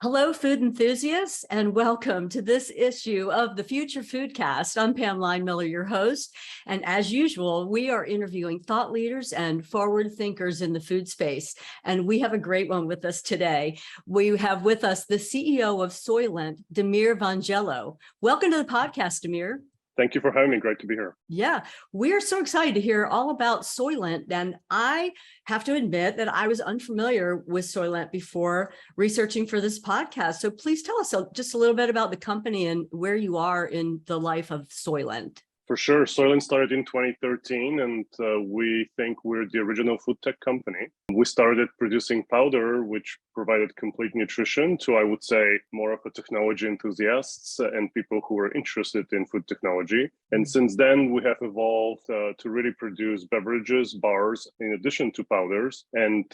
Hello, food enthusiasts, and welcome to this issue of the Future Foodcast. I'm Pam Line-Miller, your host. And as usual, we are interviewing thought leaders and forward thinkers in the food space. And we have a great one with us today. We have with us the CEO of Soylent, Demir Vangelov. Welcome to the podcast, Demir. Thank you for having me. Great to be here. Yeah, we're so excited to hear all about Soylent. And I have to admit that I was unfamiliar with Soylent before researching for this podcast. So please tell us just a little bit about the company and where you are in the life of Soylent. For sure. Soylent started in 2013, and we think we're the original food tech company. We started producing powder, which provided complete nutrition to, I would say, more of a technology enthusiasts and people who are interested in food technology. And since then, we have evolved to really produce beverages, bars, in addition to powders. And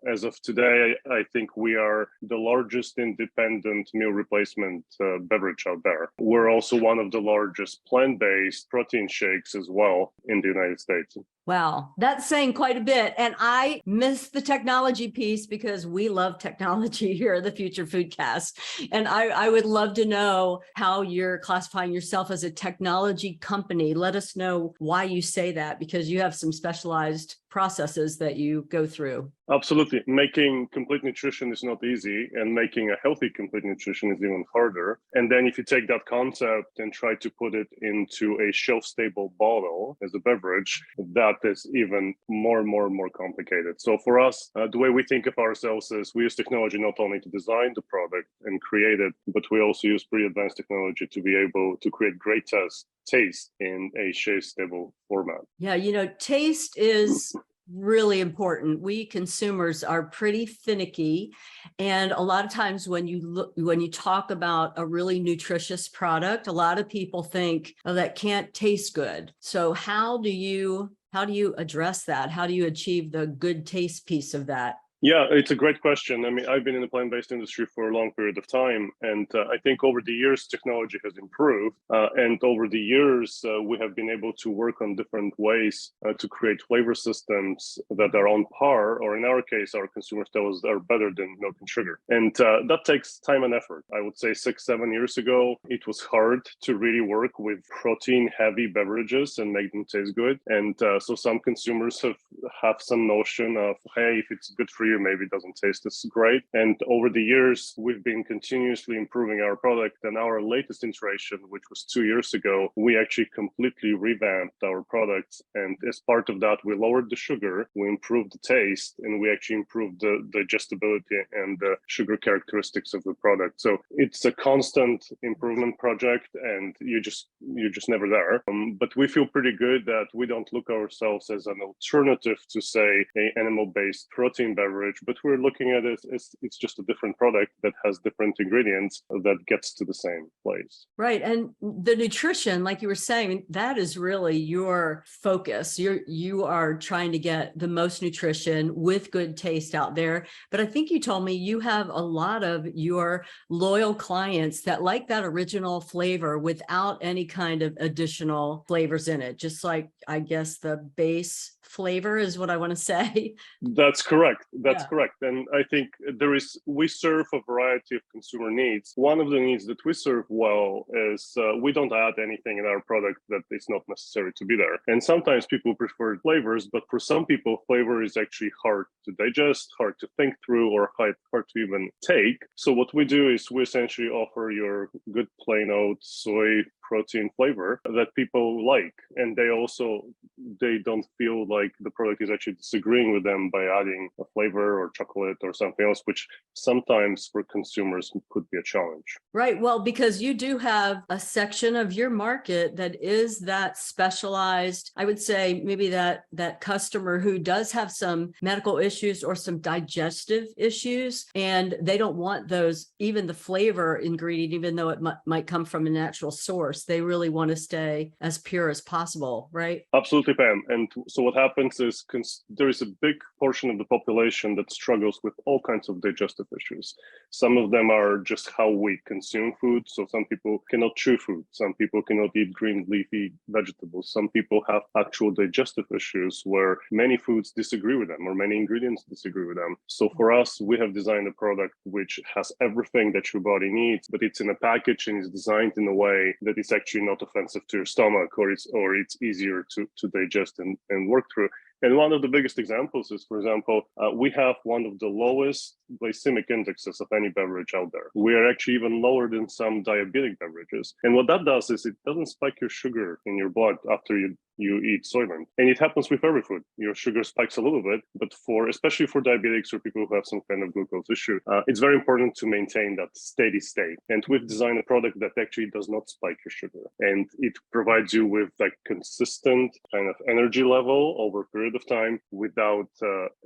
as of today, I think we are the largest independent meal replacement beverage out there. We're also one of the largest plant-based protein shakes as well in the United States. Wow, that's saying quite a bit. And I miss the technology piece because we love technology here at the Future Foodcast. And I would love to know how you're classifying yourself as a technology company. Let us know why you say that, because you have some specialized processes that you go through. Absolutely. Making complete nutrition is not easy, and making a healthy complete nutrition is even harder. And then if you take that concept and try to put it into a shelf-stable bottle as a beverage, that is even more complicated. So for us, the way we think of ourselves is we use technology not only to design the product and create it, but we also use pretty advanced technology to be able to create great taste in a shelf-stable format. Yeah, taste is really important. We consumers are pretty finicky, and a lot of times when you talk about a really nutritious product, a lot of people think, oh, that can't taste good. So how do you address that? How do you achieve the good taste piece of that? Yeah, it's a great question. I mean, I've been in the plant-based industry for a long period of time, and I think over the years, technology has improved. And over the years, we have been able to work on different ways to create flavor systems that are on par, or in our case, our consumers tell us are better than milk and sugar. And that takes time and effort. I would say 6-7 years ago, it was hard to really work with protein-heavy beverages and make them taste good. And so some consumers have some notion of, hey, if it's good for you, maybe it doesn't taste as great. And over the years, we've been continuously improving our product. And our latest iteration, which was 2 years ago, we actually completely revamped our products. And as part of that, we lowered the sugar, we improved the taste, and we actually improved the digestibility and the sugar characteristics of the product. So it's a constant improvement project, and you're just never there. But we feel pretty good that we don't look ourselves as an alternative to, say, an animal-based protein beverage, but we're looking at it as it's just a different product that has different ingredients that gets to the same place. Right. And the nutrition, like you were saying, that is really your focus. You are trying to get the most nutrition with good taste out there. But I think you told me you have a lot of your loyal clients that like that original flavor without any kind of additional flavors in it, just like, I guess, the base flavor is what I want to say. That's correct. That's correct. And I think we serve a variety of consumer needs. One of the needs that we serve well is we don't add anything in our product that is not necessary to be there. And sometimes people prefer flavors, but for some people, flavor is actually hard to digest, hard to think through, or hard to even take. So what we do is we essentially offer your good plain oat soy protein flavor that people like, and they don't feel like the product is actually disagreeing with them by adding a flavor or chocolate or something else, which sometimes for consumers could be a challenge. Right. Well, because you do have a section of your market that is that specialized, I would say maybe that customer who does have some medical issues or some digestive issues, and they don't want those, even the flavor ingredient, even though it might come from a natural source. source. They really want to stay as pure as possible, right? Absolutely, Pam. And so what happens is there is a big portion of the population that struggles with all kinds of digestive issues. Some of them are just how we consume food. So some people cannot chew food. Some people cannot eat green leafy vegetables. Some people have actual digestive issues where many foods disagree with them or many ingredients disagree with them. So for us, we have designed a product which has everything that your body needs, but it's in a package and is designed in a way that it's actually not offensive to your stomach, or it's easier to digest and work through. And one of the biggest examples is, for example, we have one of the lowest glycemic indexes of any beverage out there. We are actually even lower than some diabetic beverages. And what that does is it doesn't spike your sugar in your blood after you eat Soylent. And it happens with every food. Your sugar spikes a little bit, but especially for diabetics or people who have some kind of glucose issue, it's very important to maintain that steady state. And we've designed a product that actually does not spike your sugar. And it provides you with like consistent kind of energy level over a period of time without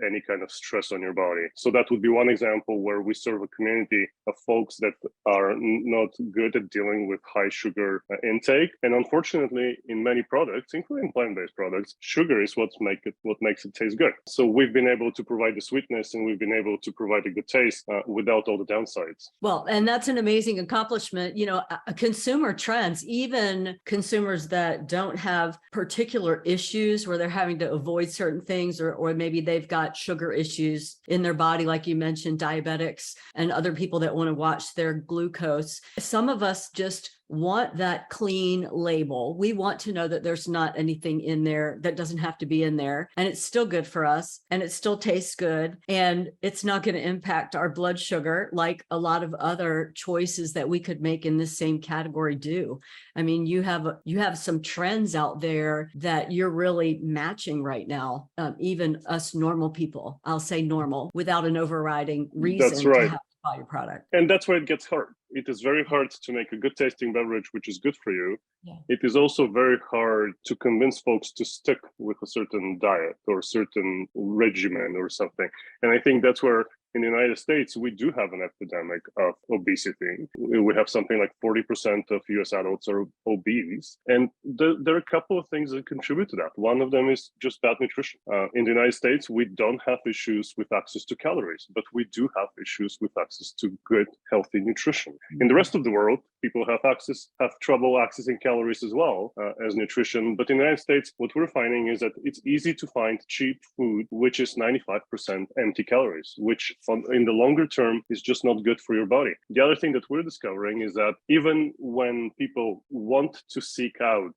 any kind of stress on your body. So that would be one example where we serve a community of folks that are not good at dealing with high sugar intake. And unfortunately, in many products, including plant-based products, sugar is what makes it taste good. So we've been able to provide the sweetness and we've been able to provide a good taste without all the downsides. Well, and that's an amazing accomplishment. You know, consumer trends, even consumers that don't have particular issues where they're having to avoid certain things, or maybe they've got sugar issues in their body, like you mentioned, diabetics and other people that want to watch their glucose. Some of us just want that clean label. We want to know that there's not anything in there that doesn't have to be in there, and it's still good for us, and it still tastes good, and it's not going to impact our blood sugar like a lot of other choices that we could make in this same category do. I mean, you have some trends out there that you're really matching right now, even us normal people, I'll say normal, without an overriding reason. That's right. To have to buy your product. And that's where it gets hard. It is very hard to make a good tasting beverage, which is good for you. Yeah. It is also very hard to convince folks to stick with a certain diet or a certain regimen or something. And I think that's where in the United States, we do have an epidemic of obesity. We have something like 40% of US adults are obese. And there are a couple of things that contribute to that. One of them is just bad nutrition. In the United States, we don't have issues with access to calories, but we do have issues with access to good, healthy nutrition. In the rest of the world, people have trouble accessing calories as well as nutrition. But in the United States, what we're finding is that it's easy to find cheap food, which is 95% empty calories, which in the longer term is just not good for your body. The other thing that we're discovering is that even when people want to seek out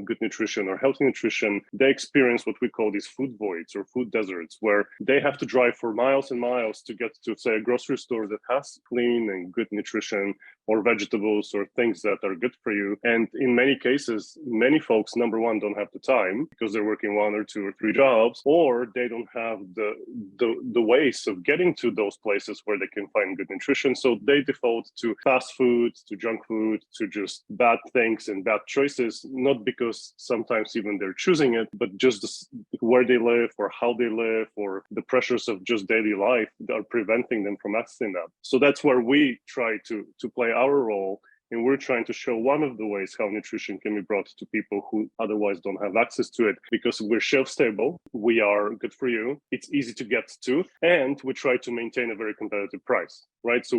good nutrition or healthy nutrition, they experience what we call these food voids or food deserts, where they have to drive for miles and miles to get to, say, a grocery store that has clean and good nutrition or vegetables or things that are good for you. And in many cases, many folks, number one, don't have the time because they're working 1 or 2 or 3 jobs, or they don't have the ways of getting to those places where they can find good nutrition. So they default to fast food, to junk food, to just bad things and bad choices, not because sometimes even they're choosing it, but just where they live or how they live or the pressures of just daily life are preventing them from accessing that. So that's where we try to play our role. And we're trying to show one of the ways how nutrition can be brought to people who otherwise don't have access to it, because we're shelf stable, we are good for you, it's easy to get to, and we try to maintain a very competitive price, right? So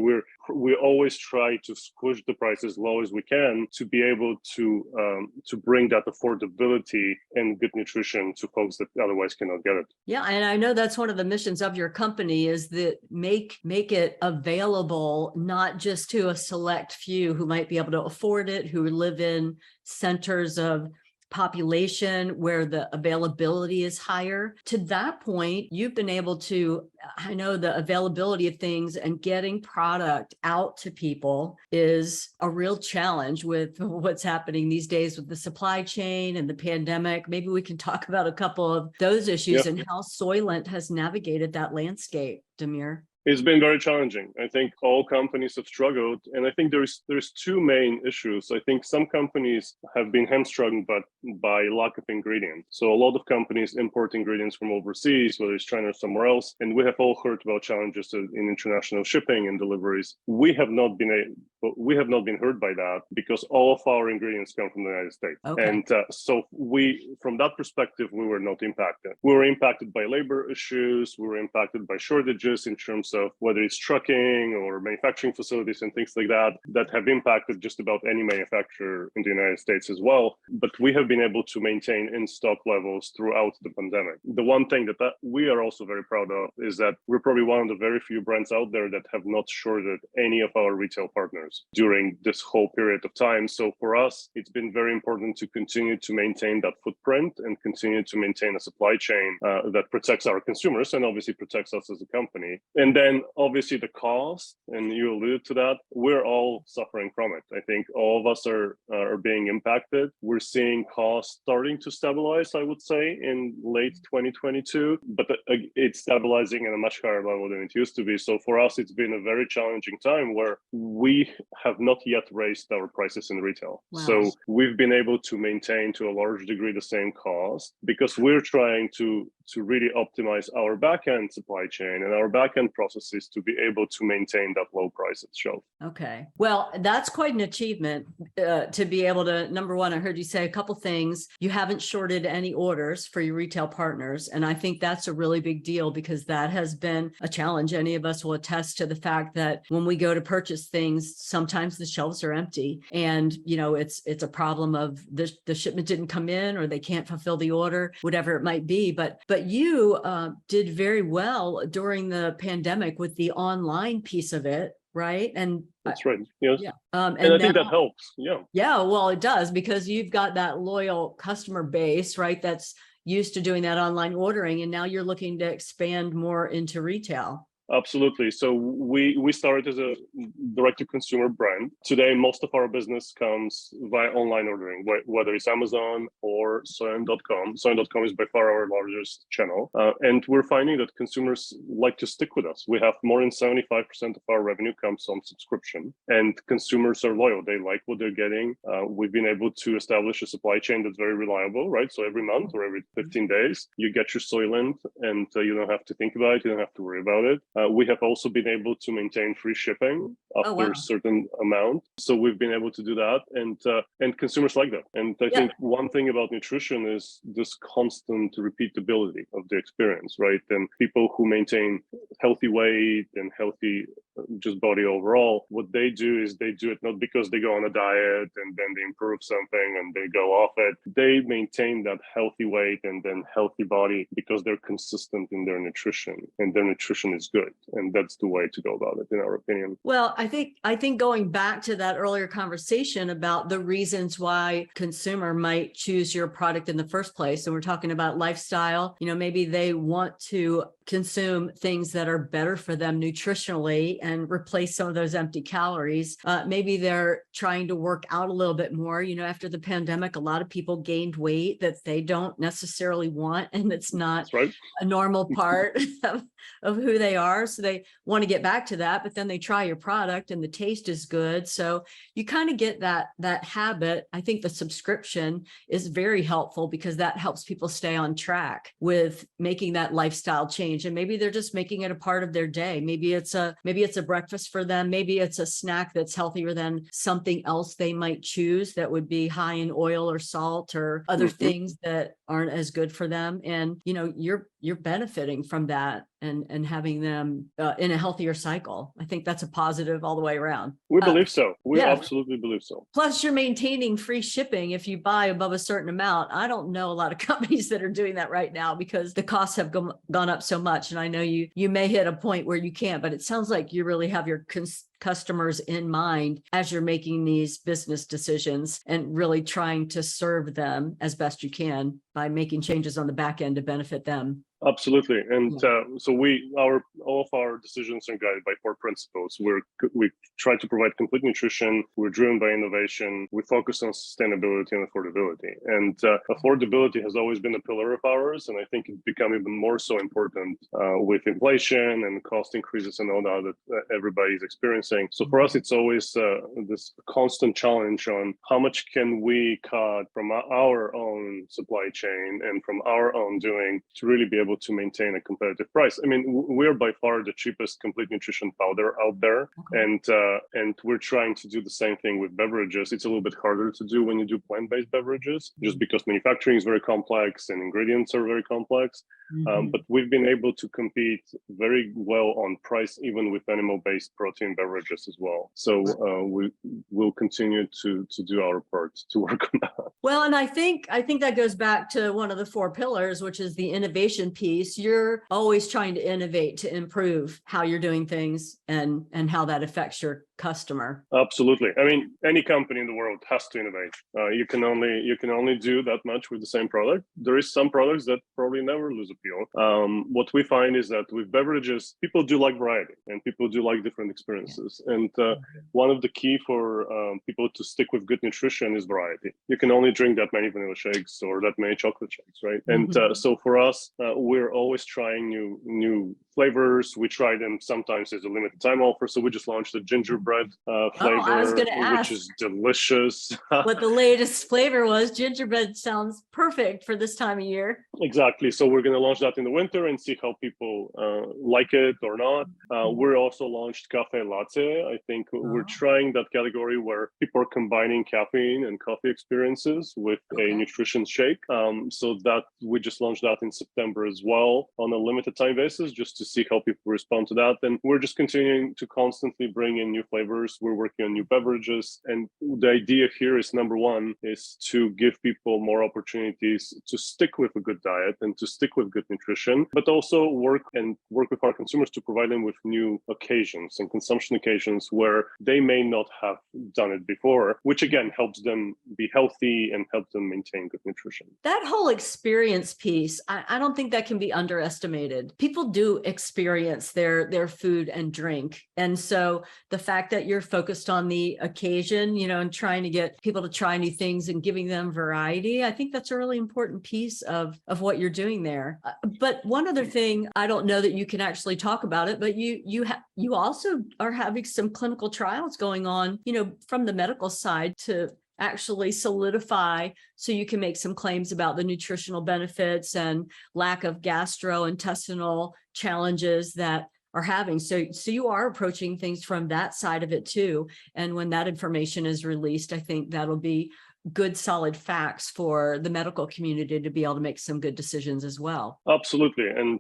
we always try to squish the price as low as we can to be able to bring that affordability and good nutrition to folks that otherwise cannot get it. Yeah, and I know that's one of the missions of your company, is that make it available not just to a select few who might be able to afford it, who live in centers of population where the availability is higher. To that point, you've been able to, I know the availability of things and getting product out to people is a real challenge with what's happening these days with the supply chain and the pandemic. Maybe we can talk about a couple of those issues and how Soylent has navigated that landscape, Demir. It's been very challenging. I think all companies have struggled, and I think there's two main issues. I think some companies have been hamstrung by lack of ingredients. So a lot of companies import ingredients from overseas, whether it's China or somewhere else, and we have all heard about challenges in international shipping and deliveries. We have not been hurt by that because all of our ingredients come from the United States, and so from that perspective, we were not impacted. We were impacted by labor issues. We were impacted by shortages in terms of whether it's trucking or manufacturing facilities and things like that have impacted just about any manufacturer in the United States as well. But we have been able to maintain in-stock levels throughout the pandemic. The one thing that we are also very proud of is that we're probably one of the very few brands out there that have not shorted any of our retail partners during this whole period of time. So for us, it's been very important to continue to maintain that footprint and continue to maintain a supply chain that protects our consumers and obviously protects us as a company. And then obviously the cost, and you alluded to that, we're all suffering from it. I think all of us are being impacted. We're seeing costs starting to stabilize, I would say, in late 2022, but it's stabilizing at a much higher level than it used to be. So for us, it's been a very challenging time where we have not yet raised our prices in retail. Wow. So we've been able to maintain to a large degree the same cost because we're trying to really optimize our back-end supply chain and our back-end processes to be able to maintain that low price at shelf. Okay. Well, that's quite an achievement to be able to, number one, I heard you say a couple things. You haven't shorted any orders for your retail partners. And I think that's a really big deal because that has been a challenge. Any of us will attest to the fact that when we go to purchase things, sometimes the shelves are empty and, it's a problem of the shipment didn't come in or they can't fulfill the order, whatever it might be. But you did very well during the pandemic with the online piece of it, right? And that's right. Yes. Yeah. And I think that helps. Yeah. Yeah. Well, it does because you've got that loyal customer base, right? That's used to doing that online ordering. And now you're looking to expand more into retail. Absolutely. So we started as a direct-to-consumer brand. Today, most of our business comes via online ordering, whether it's Amazon or Soylent.com. Soylent.com is by far our largest channel. And we're finding that consumers like to stick with us. We have more than 75% of our revenue comes on subscription, and consumers are loyal. They like what they're getting. We've been able to establish a supply chain that's very reliable, right? So every month or every 15 days, you get your Soylent and you don't have to think about it. You don't have to worry about it. We have also been able to maintain free shipping after a certain amount. So we've been able to do that, and consumers like that. And I think one thing about nutrition is this constant repeatability of the experience, right? And people who maintain healthy weight and healthy just body overall, what they do is they do it not because they go on a diet and then they improve something and they go off it. They maintain that healthy weight and then healthy body because they're consistent in their nutrition, and their nutrition is good. And that's the way to go about it, in our opinion. Well, I think going back to that earlier conversation about the reasons why consumer might choose your product in the first place, and we're talking about lifestyle, maybe they want to consume things that are better for them nutritionally and replace some of those empty calories. Maybe they're trying to work out a little bit more. After the pandemic, a lot of people gained weight that they don't necessarily want, and it's not a normal part of who they are. So they want to get back to that, but then they try your product and the taste is good. So you kind of get that habit. I think the subscription is very helpful because that helps people stay on track with making that lifestyle change. And maybe they're just making it a part of their day. Maybe it's a breakfast for them. Maybe it's a snack that's healthier than something else they might choose that would be high in oil or salt or other things that aren't as good for them. And, you're benefiting from that and having them in a healthier cycle. I think that's a positive all the way around. We believe so. We absolutely believe so. Plus, you're maintaining free shipping if you buy above a certain amount. I don't know a lot of companies that are doing that right now because the costs have gone up so much. And I know you may hit a point where you can't, but it sounds like you really have your customers in mind as you're making these business decisions and really trying to serve them as best you can by making changes on the back end to benefit them. Absolutely, and Yeah. so all of our decisions are guided by four principles. We try to provide complete nutrition. We're driven by innovation. We focus on sustainability and affordability. And affordability has always been a pillar of ours, and I think it's become even more so important with inflation and cost increases and all that everybody is experiencing. So for us, it's always this constant challenge on how much can we cut from our own supply chain and from our own doing to really be able to maintain a competitive price. I mean, we're by far the cheapest complete nutrition powder out there, and we're trying to do the same thing with beverages. It's a little bit harder to do when you do plant-based beverages, just because manufacturing is very complex and ingredients are very complex. But we've been able to compete very well on price, even with animal-based protein beverages as well. So we will continue to do our part to work on that. Well, and I think that goes back to one of the four pillars, which is the innovation piece. You're always trying to innovate to improve how you're doing things and how that affects your customer. Absolutely. I mean, any company in the world has to innovate. You can only do that much with the same product. There is some products that probably never lose appeal. What we find is that with beverages, people do like variety and people do like different experiences. And one of the key for people to stick with good nutrition is variety. You can only drink that many vanilla shakes or that many chocolate shakes, right? And so for us, we're always trying new flavors. We try them sometimes as a limited time offer. So we just launched a gingerbread flavor, which is delicious. What the latest flavor was. Gingerbread sounds perfect for this time of year. Exactly. So we're going to launch that in the winter and see how people like it or not. We're also launched cafe latte. I think we're trying that category where people are combining caffeine and coffee experiences with a nutrition shake. So that we just launched that in September as well on a limited time basis, just to see how people respond to that. And we're just continuing to constantly bring in new flavors. We're working on new beverages. And the idea here is, number one, is to give people more opportunities to stick with a good diet and to stick with good nutrition, but also work with our consumers to provide them with new occasions and consumption occasions where they may not have done it before, which again helps them be healthy and helps them maintain good nutrition. That whole experience piece, I don't think that can be underestimated. People do experience their food and drink. And so the fact that you're focused on the occasion, and trying to get people to try new things and giving them variety, I think that's a really important piece of what you're doing there. But one other thing, I don't know that you can actually talk about it, but you also are having some clinical trials going on, from the medical side to actually solidify so you can make some claims about the nutritional benefits and lack of gastrointestinal challenges that are having. So you are approaching things from that side of it too. And when that information is released, I think that'll be good, solid facts for the medical community to be able to make some good decisions as well. Absolutely. And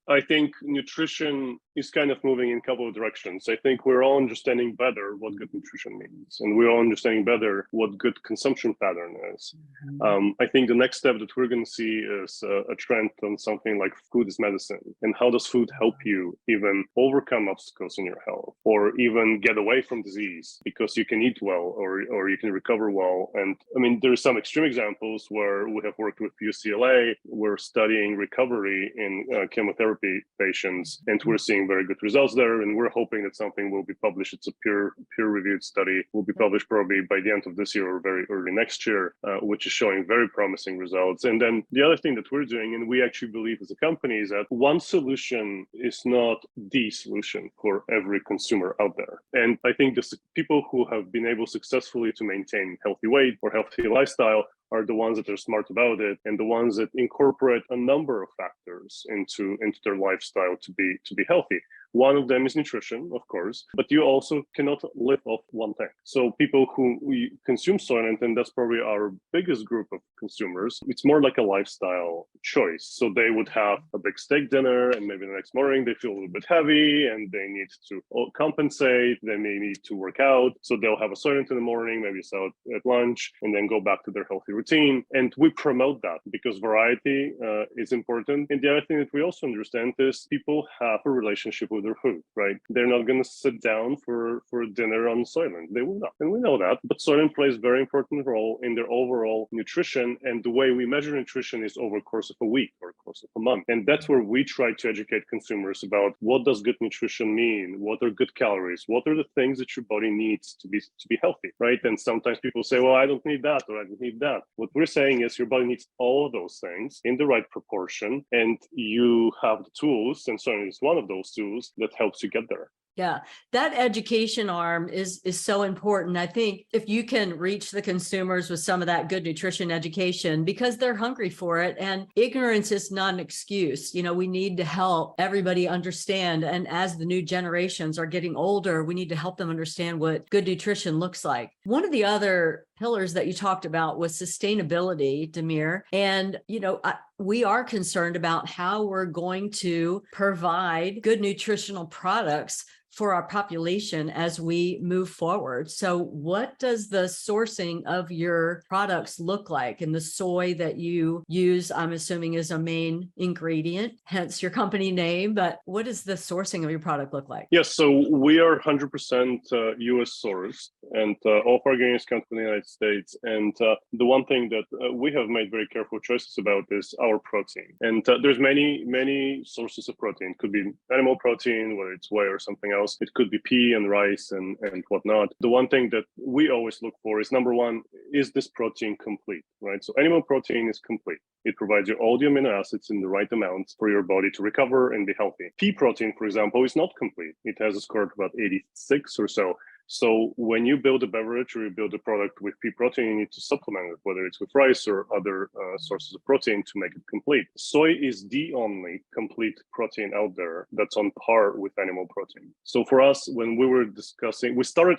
I think nutrition is kind of moving in a couple of directions. I think we're all understanding better what good nutrition means, and we're all understanding better what good consumption pattern is. I think the next step that we're going to see is a trend on something like food is medicine, and how does food help you even overcome obstacles in your health, or even get away from disease because you can eat well or you can recover well. And there are some extreme examples where we have worked with UCLA. We're studying recovery in chemotherapy patients, and we're seeing very good results there. And we're hoping that something will be published. It's a peer-reviewed study. Will be published probably by the end of this year or very early next year, which is showing very promising results. And then the other thing that we're doing, and we actually believe as a company, is that one solution is not the solution for every consumer out there. And I think the people who have been able successfully to maintain healthy weight or healthy lifestyle are the ones that are smart about it, and the ones that incorporate a number of factors into their lifestyle to be healthy. One of them is nutrition, of course, but you also cannot live off one thing. So people who consume Soylent, and that's probably our biggest group of consumers, it's more like a lifestyle choice. So they would have a big steak dinner, and maybe the next morning they feel a little bit heavy and they need to compensate. They may need to work out. So they'll have a Soylent in the morning, maybe a salad at lunch, and then go back to their healthy routine. And we promote that because variety is important. And the other thing that we also understand is people have a relationship with their food, right? They're not going to sit down for dinner on Soylent. They will not. And we know that. But Soylent plays a very important role in their overall nutrition. And the way we measure nutrition is over the course of a week or a course of a month. And that's where we try to educate consumers about what does good nutrition mean? What are good calories? What are the things that your body needs to be healthy, right? And sometimes people say, well, I don't need that or I don't need that. What we're saying is your body needs all of those things in the right proportion, and you have the tools, and Soylent is one of those tools that helps you get there. Yeah, that education arm is so important. I think if you can reach the consumers with some of that good nutrition education, because they're hungry for it, and ignorance is not an excuse. You know, we need to help everybody understand. And as the new generations are getting older, we need to help them understand what good nutrition looks like. One of the other pillars that you talked about was sustainability, Demir. And, you know, we are concerned about how we're going to provide good nutritional products for our population as we move forward. So what does the sourcing of your products look like? And the soy that you use, I'm assuming, is a main ingredient, hence your company name. But what does the sourcing of your product look like? Yes, so we are 100% US sourced, and all of our ingredients come from the United States. And the one thing that we have made very careful choices about is our protein. And there's many sources of protein. It could be animal protein, whether it's whey or something else. It could be pea and rice and whatnot. The one thing that we always look for is, number one, is this protein complete, right? So animal protein is complete. It provides you all the amino acids in the right amounts for your body to recover and be healthy. Pea protein, for example, is not complete. It has a score of about 86 or so. So when you build a beverage or you build a product with pea protein, you need to supplement it, whether it's with rice or other sources of protein to make it complete. Soy is the only complete protein out there that's on par with animal protein. So for us, when we were discussing, we started,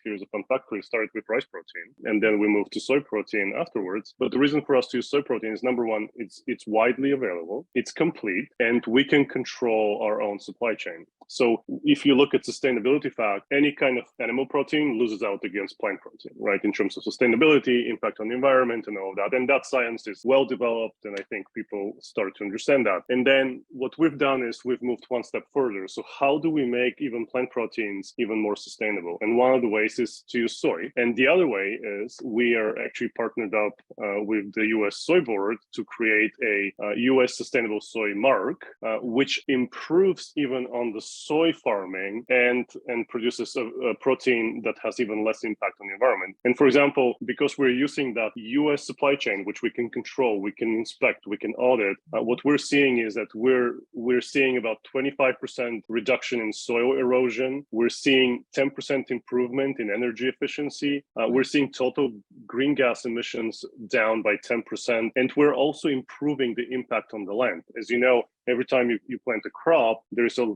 here's a fun fact, we started with rice protein, and then we moved to soy protein afterwards. But the reason for us to use soy protein is, number one, it's widely available, it's complete, and we can control our own supply chain. So if you look at sustainability fact, any kind of animal protein loses out against plant protein, right? In terms of sustainability, impact on the environment and all of that. And that science is well developed. And I think people start to understand that. And then what we've done is we've moved one step further. So how do we make even plant proteins even more sustainable? And one of the ways is to use soy. And the other way is we are actually partnered up with the US Soy Board to create a US Sustainable Soy Mark, which improves even on the soy farming and produces a protein that has even less impact on the environment. And for example, because we're using that US supply chain, which we can control, we can inspect, we can audit, what we're seeing is that we're seeing about 25% reduction in soil erosion. We're seeing 10% improvement in energy efficiency. We're seeing total green gas emissions down by 10%. And we're also improving the impact on the land. As you know, every time you plant a crop, there's a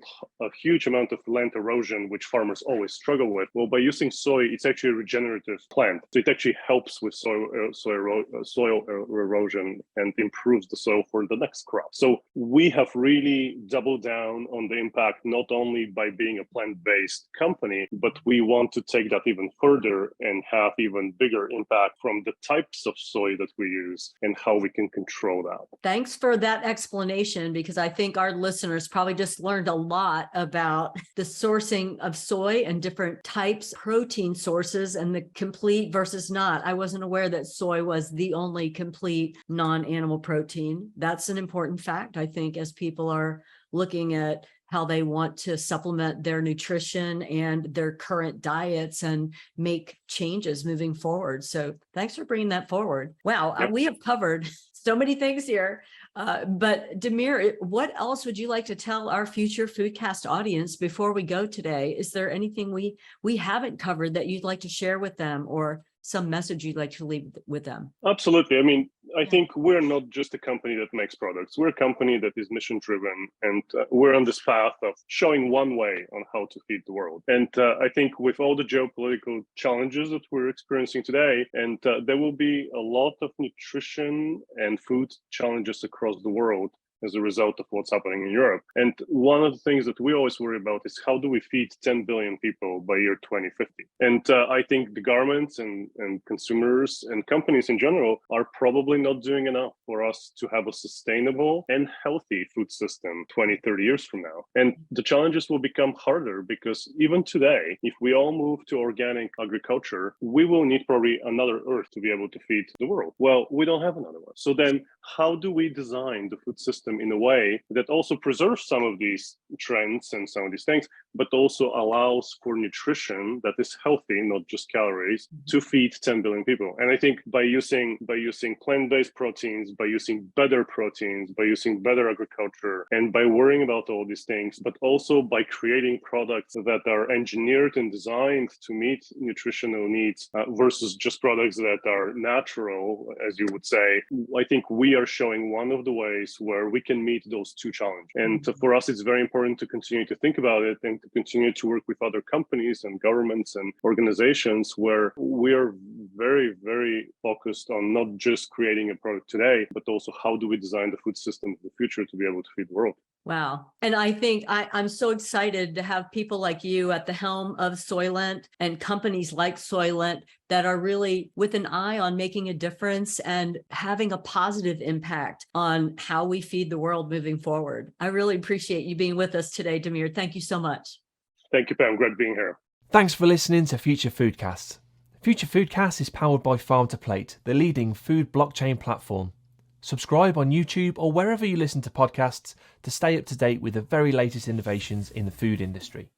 huge amount of land erosion, which farmers always struggle with. Well, by using soy, it's actually a regenerative plant. So it actually helps with soil erosion and improves the soil for the next crop. So we have really doubled down on the impact, not only by being a plant-based company, but we want to take that even further and have even bigger impact from the types of soy that we use and how we can control that. Thanks for that explanation, because I think our listeners probably just learned a lot about the sourcing of soy and different types, protein sources, and the complete versus not. I wasn't aware that soy was the only complete non-animal protein. That's an important fact, I think, as people are looking at how they want to supplement their nutrition and their current diets and make changes moving forward. So thanks for bringing that forward. Wow, Yep. we have covered so many things here. But Demir, what else would you like to tell our future Foodcast audience before we go today? Is there anything we haven't covered that you'd like to share with them, or some message you'd like to leave with them? Absolutely. I mean, I think we're not just a company that makes products. We're a company that is mission driven, and we're on this path of showing one way on how to feed the world. And I think with all the geopolitical challenges that we're experiencing today, and there will be a lot of nutrition and food challenges across the world, as a result of what's happening in Europe. And one of the things that we always worry about is how do we feed 10 billion people by year 2050? And I think the governments and consumers and companies in general are probably not doing enough for us to have a sustainable and healthy food system 20, 30 years from now. And the challenges will become harder because even today, if we all move to organic agriculture, we will need probably another earth to be able to feed the world. Well, we don't have another one. So then how do we design the food system in a way that also preserves some of these trends and some of these things, but also allows for nutrition that is healthy, not just calories, to feed 10 billion people? And I think by using plant-based proteins, by using better proteins, by using better agriculture, and by worrying about all these things, but also by creating products that are engineered and designed to meet nutritional needs versus just products that are natural, as you would say, I think we are showing one of the ways where we can meet those two challenges. And for us, it's very important to continue to think about it and to continue to work with other companies and governments and organizations where we are very, very focused on not just creating a product today, but also how do we design the food system of the future to be able to feed the world. Wow. And I think I'm so excited to have people like you at the helm of Soylent and companies like Soylent that are really with an eye on making a difference and having a positive impact on how we feed the world moving forward. I really appreciate you being with us today, Demir. Thank you so much. Thank you, Pam. Great being here. Thanks for listening to Future Foodcast. Future Foodcast is powered by Farm to Plate, the leading food blockchain platform. Subscribe on YouTube or wherever you listen to podcasts to stay up to date with the very latest innovations in the food industry.